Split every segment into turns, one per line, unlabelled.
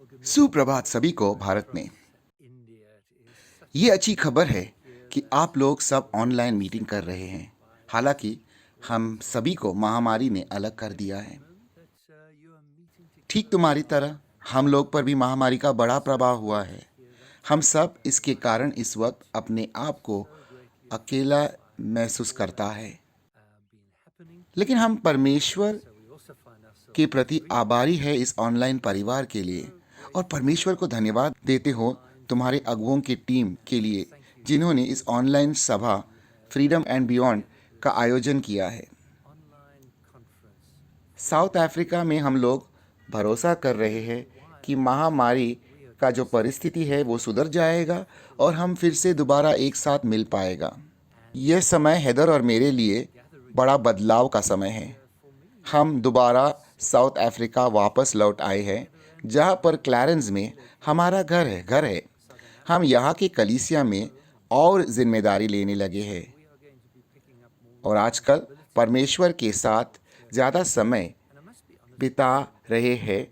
सुप्रभात सभी को भारत में। ये अच्छी खबर है कि आप लोग सब ऑनलाइन मीटिंग कर रहे हैं। हालांकि हम सभी को महामारी ने अलग कर दिया है। ठीक तुम्हारी तरह हम लोग पर भी महामारी का बड़ा प्रभाव हुआ है। हम सब इसके कारण इस वक्त अपने आप को अकेला महसूस करता है। लेकिन हम परमेश्वर के प्रति आभारी है इस ऑनलाइन परिवार के लिए, और परमेश्वर को धन्यवाद देते हो तुम्हारे अगुओं की टीम के लिए जिन्होंने इस ऑनलाइन सभा फ्रीडम एंड बियॉन्ड का आयोजन किया है। साउथ अफ्रीका में हम लोग भरोसा कर रहे हैं कि महामारी का जो परिस्थिति है वो सुधर जाएगा और हम फिर से दोबारा एक साथ मिल पाएगा। यह समय हैदर और मेरे लिए बड़ा बदलाव का समय है। हम दोबारा साउथ अफ्रीका वापस लौट आए हैं, जहां पर क्लैरेंस में हमारा घर है। हम यहाँ की कलीसिया में और जिम्मेदारी लेने लगे हैं और आजकल परमेश्वर के साथ ज़्यादा समय बिता रहे हैं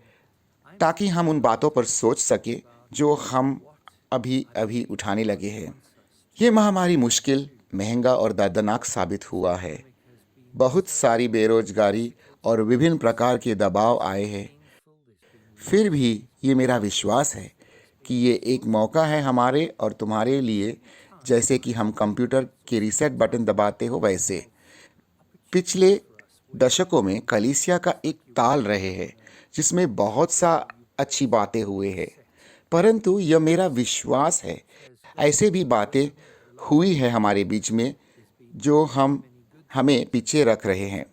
ताकि हम उन बातों पर सोच सके जो हम अभी अभी उठाने लगे हैं। ये महामारी मुश्किल, महंगा और दर्दनाक साबित हुआ है। बहुत सारी बेरोजगारी और विभिन्न प्रकार के दबाव आए हैं। फिर भी ये मेरा विश्वास है कि ये एक मौका है हमारे और तुम्हारे लिए, जैसे कि हम कंप्यूटर के रीसेट बटन दबाते हो वैसे। पिछले दशकों में कलीसिया का एक ताल रहे हैं जिसमें बहुत सा अच्छी बातें हुए हैं, परंतु यह मेरा विश्वास है ऐसे भी बातें हुई है हमारे बीच में जो हमें पीछे रख रहे हैं।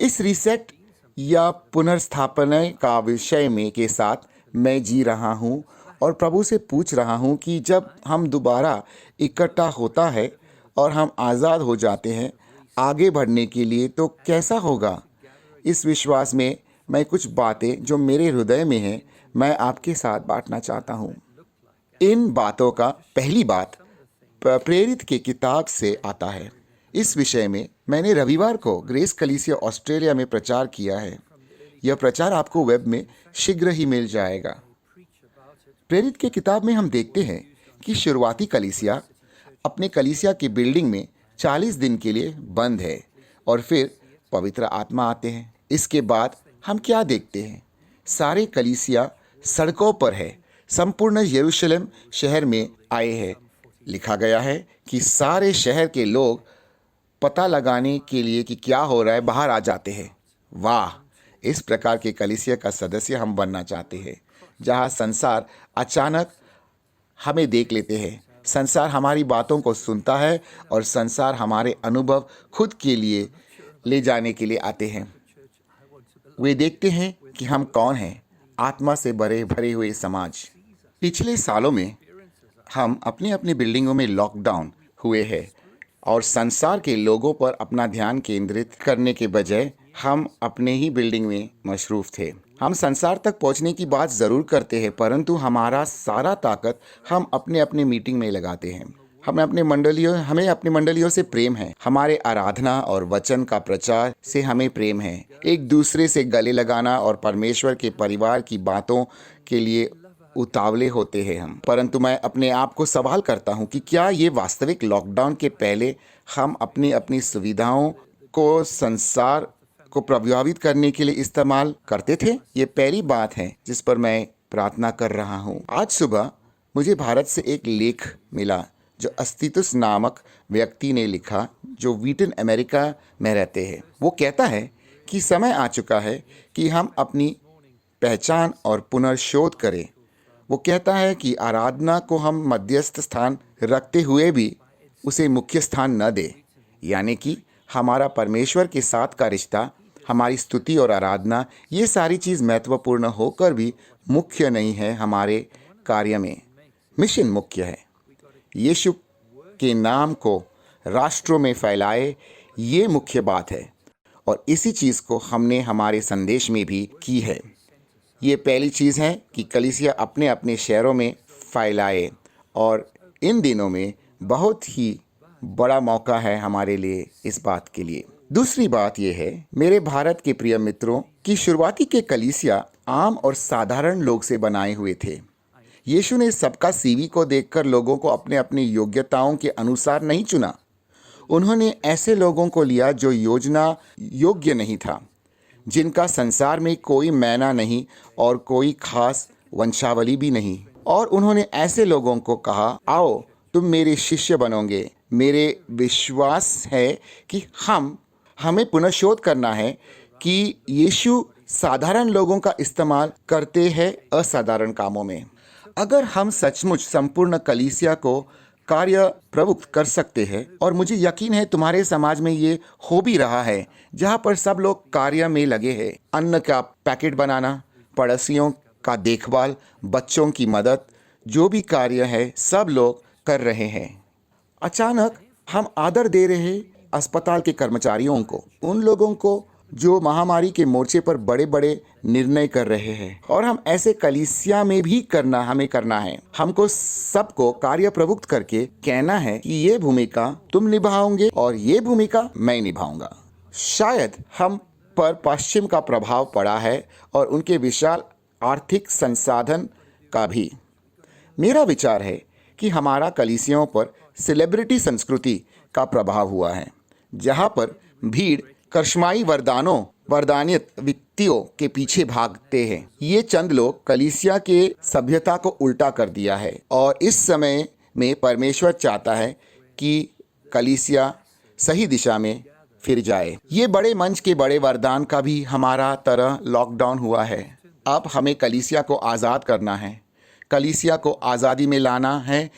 इस रीसेट या पुनर्स्थापना का विषय में के साथ मैं जी रहा हूँ और प्रभु से पूछ रहा हूँ कि जब हम दोबारा इकट्ठा होता है और हम आज़ाद हो जाते हैं आगे बढ़ने के लिए तो कैसा होगा। इस विश्वास में मैं कुछ बातें जो मेरे हृदय में हैं मैं आपके साथ बांटना चाहता हूँ। इन बातों का पहली बात प्रेरित की किताब से आता है। इस विषय में मैंने रविवार को ग्रेस कलीसिया ऑस्ट्रेलिया में प्रचार किया है। यह प्रचार आपको वेब में शीघ्र ही मिल जाएगा। प्रेरित की किताब में हम देखते हैं कि शुरुआती कलीसिया अपने कलीसिया की बिल्डिंग में 40 दिन के लिए बंद है और फिर पवित्र आत्मा आते हैं। इसके बाद हम क्या देखते हैं? सारे कलीसिया सड़कों पर है, संपूर्ण यरूशलेम शहर में आए हैं। लिखा गया है कि सारे शहर के लोग पता लगाने के लिए कि क्या हो रहा है बाहर आ जाते हैं। वाह, इस प्रकार के कलीसिया का सदस्य हम बनना चाहते हैं, जहां संसार अचानक हमें देख लेते हैं, संसार हमारी बातों को सुनता है और संसार हमारे अनुभव खुद के लिए ले जाने के लिए आते हैं। वे देखते हैं कि हम कौन हैं, आत्मा से भरे हुए समाज। पिछले सालों में हम अपनी अपनी बिल्डिंगों में लॉकडाउन हुए हैं और संसार के लोगों पर अपना ध्यान केंद्रित करने के बजाय हम अपने ही बिल्डिंग में मशरूफ थे। हम संसार तक पहुंचने की बात ज़रूर करते हैं, परंतु हमारा सारा ताकत हम अपने अपने मीटिंग में लगाते हैं। हमें अपनी मंडलियों से प्रेम है। हमारे आराधना और वचन का प्रचार से हमें प्रेम है। एक दूसरे से गले लगाना और परमेश्वर के परिवार की बातों के लिए उतावले होते हैं हम। परंतु मैं अपने आप को सवाल करता हूँ कि क्या ये वास्तविक लॉकडाउन के पहले हम अपनी अपनी सुविधाओं को संसार को प्रभावित करने के लिए इस्तेमाल करते थे? ये पहली बात है जिस पर मैं प्रार्थना कर रहा हूँ। आज सुबह मुझे भारत से एक लेख मिला जो अस्तितुस नामक व्यक्ति ने लिखा, जो व्हीटन अमेरिका में रहते हैं। वो कहता है कि समय आ चुका है कि हम अपनी पहचान और पुनर्शोध करें। वो कहता है कि आराधना को हम मध्यस्थ स्थान रखते हुए भी उसे मुख्य स्थान न दे, यानी कि हमारा परमेश्वर के साथ का रिश्ता, हमारी स्तुति और आराधना, ये सारी चीज़ महत्वपूर्ण होकर भी मुख्य नहीं है। हमारे कार्य में मिशन मुख्य है। यीशु के नाम को राष्ट्रों में फैलाए, ये मुख्य बात है और इसी चीज़ को हमने हमारे संदेश में भी की है। ये पहली चीज़ है कि कलीसिया अपने अपने शहरों में फैलाए, और इन दिनों में बहुत ही बड़ा मौका है हमारे लिए इस बात के लिए। दूसरी बात यह है मेरे भारत के प्रिय मित्रों कि शुरुआती के कलीसिया आम और साधारण लोग से बनाए हुए थे। यीशु ने सबका सीवी को देखकर लोगों को अपने अपनी योग्यताओं के अनुसार नहीं चुना। उन्होंने ऐसे लोगों को लिया जो योजना योग्य नहीं था, जिनका संसार में कोई मैना नहीं और कोई खास वंशावली भी नहीं, और उन्होंने ऐसे लोगों को कहा, आओ तुम मेरे शिष्य बनोगे। मेरे विश्वास है कि हमें पुनर्शोध करना है कि यीशु साधारण लोगों का इस्तेमाल करते हैं असाधारण कामों में। अगर हम सचमुच संपूर्ण कलीसिया को कार्य प्रवृत्त कर सकते हैं, और मुझे यकीन है तुम्हारे समाज में ये हो भी रहा है, जहाँ पर सब लोग कार्य में लगे हैं, अन्न का पैकेट बनाना, पड़ोसियों का देखभाल, बच्चों की मदद, जो भी कार्य है सब लोग कर रहे हैं। अचानक हम आदर दे रहे हैं अस्पताल के कर्मचारियों को, उन लोगों को जो महामारी के मोर्चे पर बड़े बड़े निर्णय कर रहे हैं, और हम ऐसे कलीसिया में भी हमें करना है। हमको सबको कार्य प्रवृत्त करके कहना है कि ये भूमिका तुम निभाओगे और ये भूमिका मैं निभाऊंगा। शायद हम पर पश्चिम का प्रभाव पड़ा है और उनके विशाल आर्थिक संसाधन का भी। मेरा विचार है कि हमारा कलीसियाओं पर सेलिब्रिटी संस्कृति का प्रभाव हुआ है, जहाँ पर भीड़ करिश्माई वरदानियत व्यक्तियों के पीछे भागते हैं। ये चंद लोग कलीसिया के सभ्यता को उल्टा कर दिया है, और इस समय में परमेश्वर चाहता है कि कलीसिया सही दिशा में फिर जाए। ये बड़े मंच के बड़े वरदान का भी हमारा तरह लॉकडाउन हुआ है। अब हमें कलीसिया को आज़ाद करना है, कलीसिया को आज़ादी में लाना है,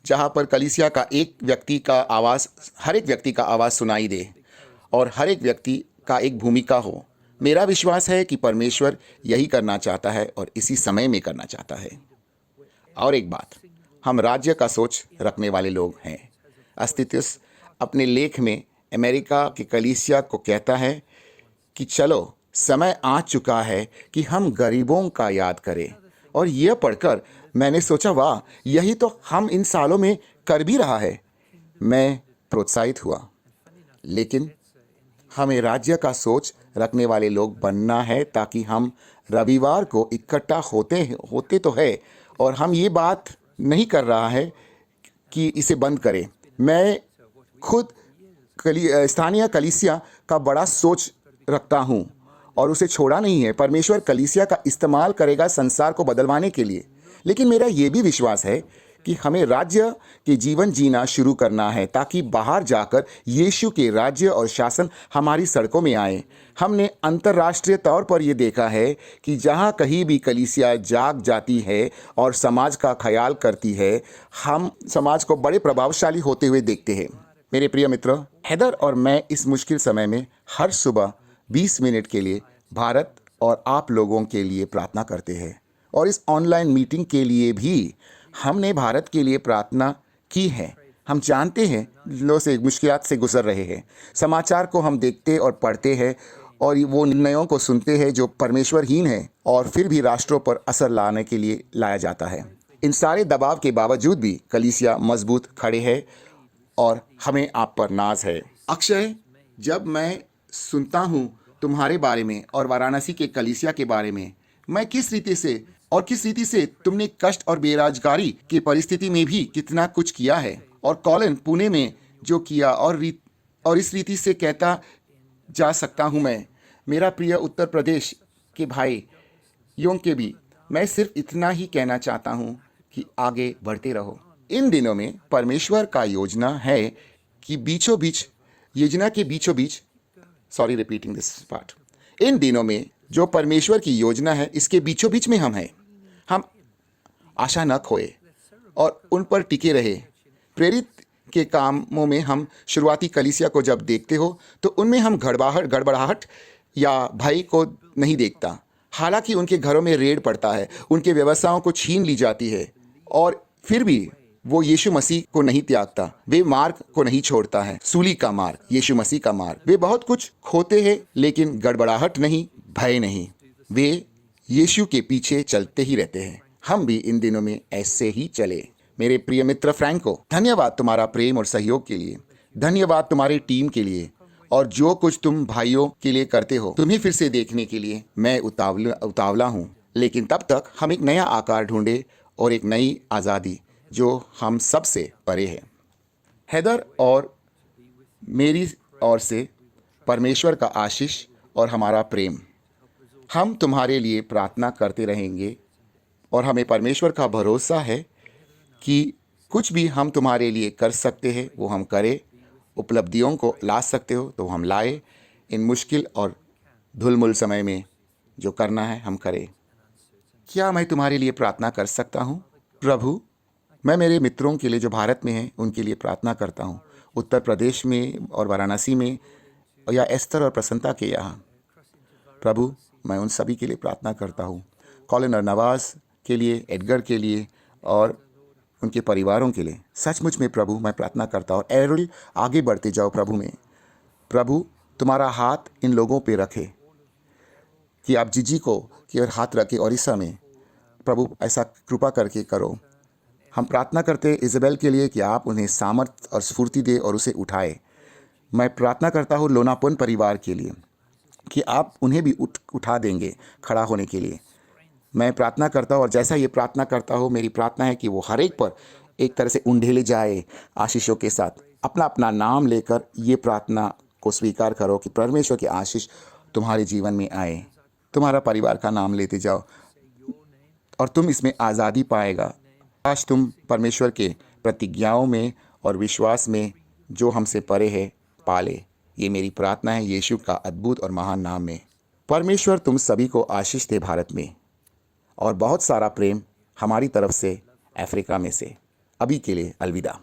जहाँ पर कलीसिया का हर एक व्यक्ति का आवाज़ सुनाई दे और हर एक व्यक्ति का एक भूमिका हो। मेरा विश्वास है कि परमेश्वर यही करना चाहता है और इसी समय में करना चाहता है। और एक बात, हम राज्य का सोच रखने वाले लोग हैं। अस्तित्व अपने लेख में अमेरिका के कलीसिया को कहता है कि चलो समय आ चुका है कि हम गरीबों का याद करें। और यह पढ़कर मैंने सोचा, वाह, यही तो हम इन सालों में कर भी रहा है। मैं प्रोत्साहित हुआ। लेकिन हमें राज्य का सोच रखने वाले लोग बनना है, ताकि हम रविवार को इकट्ठा होते तो है, और हम ये बात नहीं कर रहा है कि इसे बंद करें। मैं खुद स्थानीय कलीसिया का बड़ा सोच रखता हूँ और उसे छोड़ा नहीं है। परमेश्वर कलीसिया का इस्तेमाल करेगा संसार को बदलवाने के लिए। लेकिन मेरा ये भी विश्वास है कि हमें राज्य के जीवन जीना शुरू करना है, ताकि बाहर जाकर यीशु के राज्य और शासन हमारी सड़कों में आए। हमने अंतर्राष्ट्रीय तौर पर यह देखा है कि जहाँ कहीं भी कलीसिया जाग जाती है और समाज का ख्याल करती है, हम समाज को बड़े प्रभावशाली होते हुए देखते हैं। मेरे प्रिय मित्र, हैदर और मैं इस मुश्किल समय में हर सुबह 20 मिनट के लिए भारत और आप लोगों के लिए प्रार्थना करते हैं, और इस ऑनलाइन मीटिंग के लिए भी हमने भारत के लिए प्रार्थना की है। हम जानते हैं लोग से मुश्किलात से गुजर रहे हैं। समाचार को हम देखते और पढ़ते हैं, और वो निर्णयों को सुनते हैं जो परमेश्वरहीन है, और फिर भी राष्ट्रों पर असर लाने के लिए लाया जाता है। इन सारे दबाव के बावजूद भी कलीसिया मजबूत खड़े है, और हमें आप पर नाज है। अक्षय, जब मैं सुनता हूँ तुम्हारे बारे में और वाराणसी के कलीसिया के बारे में, मैं किस रीति से तुमने कष्ट और बेरोजगारी की परिस्थिति में भी कितना कुछ किया है, और कॉलिन पुणे में जो किया, और इस रीति से कहता जा सकता हूँ मैं, मेरा प्रिय उत्तर प्रदेश के भाई यों के भी। मैं सिर्फ इतना ही कहना चाहता हूँ कि आगे बढ़ते रहो। इन दिनों में परमेश्वर का योजना है कि इन दिनों में जो परमेश्वर की योजना है, इसके बीचों बीच में हम हैं। हम आशा न खोए और उन पर टिके रहे। प्रेरित के कामों में हम शुरुआती कलीसिया को जब देखते हो, तो उनमें हम गड़बड़ाहट या भय को नहीं देखता। हालांकि उनके घरों में रेड पड़ता है, उनके व्यवसायों को छीन ली जाती है, और फिर भी वो यीशु मसीह को नहीं त्यागता। वे मार्ग को नहीं छोड़ता है, सूली का मार्ग, यीशु मसीह का मार्ग। वे बहुत कुछ खोते हैं, लेकिन गड़बड़ाहट नहीं, भय नहीं। वे यीशु के पीछे चलते ही रहते हैं। हम भी इन दिनों में ऐसे ही चले। मेरे प्रिय मित्र फ्रैंको, धन्यवाद तुम्हारा प्रेम और सहयोग के लिए। धन्यवाद तुम्हारी टीम के लिए, और जो कुछ तुम भाइयों के लिए करते हो तुम्हें फिर से देखने के लिए मैं उतावला हूँ। लेकिन तब तक हम एक नया आकार ढूंढे और एक नई आज़ादी जो हम सब से परे है। हैदर और मेरी ओर से परमेश्वर का आशीष और हमारा प्रेम। हम तुम्हारे लिए प्रार्थना करते रहेंगे और हमें परमेश्वर का भरोसा है कि कुछ भी हम तुम्हारे लिए कर सकते हैं वो हम करें। उपलब्धियों को ला सकते हो तो हम लाए। इन मुश्किल और धुलमुल समय में जो करना है हम करें। क्या मैं तुम्हारे लिए प्रार्थना कर सकता हूँ? प्रभु, मैं मेरे मित्रों के लिए जो भारत में हैं उनके लिए प्रार्थना करता हूँ, उत्तर प्रदेश में और वाराणसी में, या एस्तर और प्रसन्नता के यहाँ। प्रभु, मैं उन सभी के लिए प्रार्थना करता हूँ, कॉलिन और नवाज के लिए, एडगर के लिए और उनके परिवारों के लिए। सचमुच में प्रभु मैं प्रार्थना करता हूँ। एरोल, आगे बढ़ते जाओ प्रभु में। प्रभु, तुम्हारा हाथ इन लोगों पे रखे कि आप जीजी को की ओर हाथ रखे ओडिशा में। प्रभु ऐसा कृपा करके करो। हम प्रार्थना करते हैं इज़ाबेल के लिए कि आप उन्हें सामर्थ और स्फूर्ति दे और उसे उठाए। मैं प्रार्थना करता हूँ लोनापन परिवार के लिए कि आप उन्हें भी उठा देंगे खड़ा होने के लिए। मैं प्रार्थना करता हूँ और जैसा ये प्रार्थना करता हूँ मेरी प्रार्थना है कि वो हर एक पर एक तरह से उंडेले जाए आशीषों के साथ। अपना अपना नाम लेकर ये प्रार्थना को स्वीकार करो कि परमेश्वर की आशीष तुम्हारे जीवन में आए। तुम्हारा परिवार का नाम लेते जाओ और तुम इसमें आज़ादी पाएगा। आज तुम परमेश्वर के प्रतिज्ञाओं में और विश्वास में जो हमसे परे है पाले। ये मेरी प्रार्थना है यीशु का अद्भुत और महान नाम में। परमेश्वर तुम सभी को आशीष दे भारत में, और बहुत सारा प्रेम हमारी तरफ से अफ्रीका में से। अभी के लिए अलविदा।